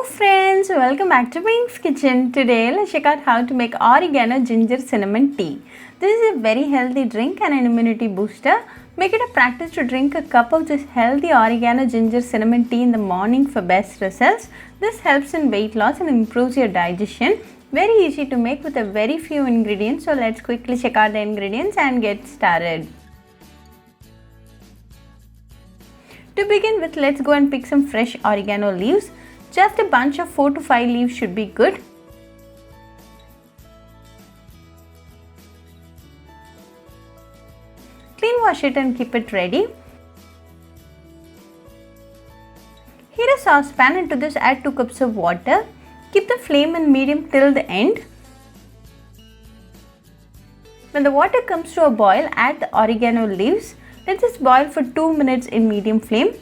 Hello friends, welcome back to Pink's Kitchen. Today let's check out how to make oregano ginger cinnamon tea. This is a very healthy drink and an immunity booster. Make it a practice to drink a cup of this healthy oregano ginger cinnamon tea in the morning for best results. This helps in weight loss and improves your digestion. Very easy to make with a very few ingredients. So let's quickly check out the ingredients and get started. To begin with, let's go and pick some fresh oregano leaves. Just a bunch of 4 to 5 leaves should be good. Clean wash it and keep it ready. Heat a saucepan and to this add 2 cups of water. Keep the flame on medium till the end. When the water comes to a boil, add the oregano leaves. Let this boil for 2 minutes in medium flame.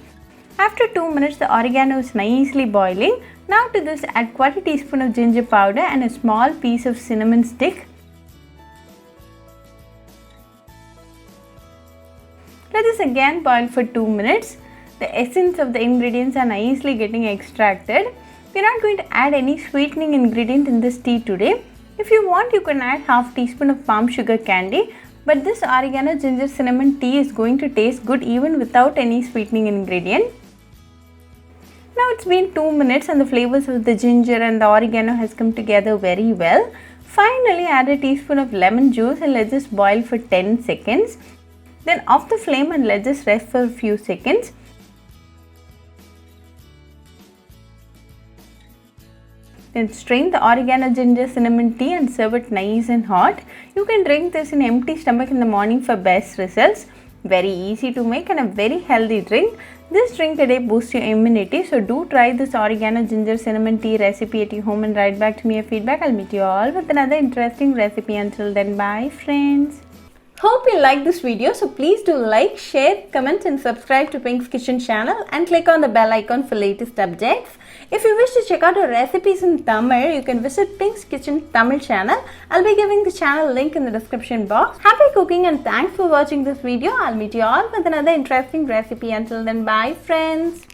After 2 minutes, the oregano is nicely boiling. Now to this add quarter teaspoon of ginger powder and a small piece of cinnamon stick. Let this again boil for 2 minutes. The essence of the ingredients are nicely getting extracted. We are not going to add any sweetening ingredient in this tea today. If you want, you can add half teaspoon of palm sugar candy. But this oregano ginger cinnamon tea is going to taste good even without any sweetening ingredient. Now it's been 2 minutes and the flavors of the ginger and the oregano has come together very well. Finally add a teaspoon of lemon juice and let this boil for 10 seconds. Then off the flame and let this rest for a few seconds. Then strain the oregano ginger cinnamon tea and serve it nice and hot. You can drink this in empty stomach in the morning for best results. Very easy to make and a very healthy drink. This drink today boosts your immunity, so do try this oregano ginger cinnamon tea recipe at your home and write back to me your feedback. I'll meet you all with another interesting recipe. Until then, bye friends. Hope you like this video, so please do like, share, comment and subscribe to Pink's Kitchen channel and click on the bell icon for latest updates. If you wish to check out our recipes in Tamil, you can visit Pink's Kitchen Tamil channel. I'll be giving the channel link in the description box. Happy cooking and thanks for watching this video. I'll meet you all with another interesting recipe. Until then, bye friends.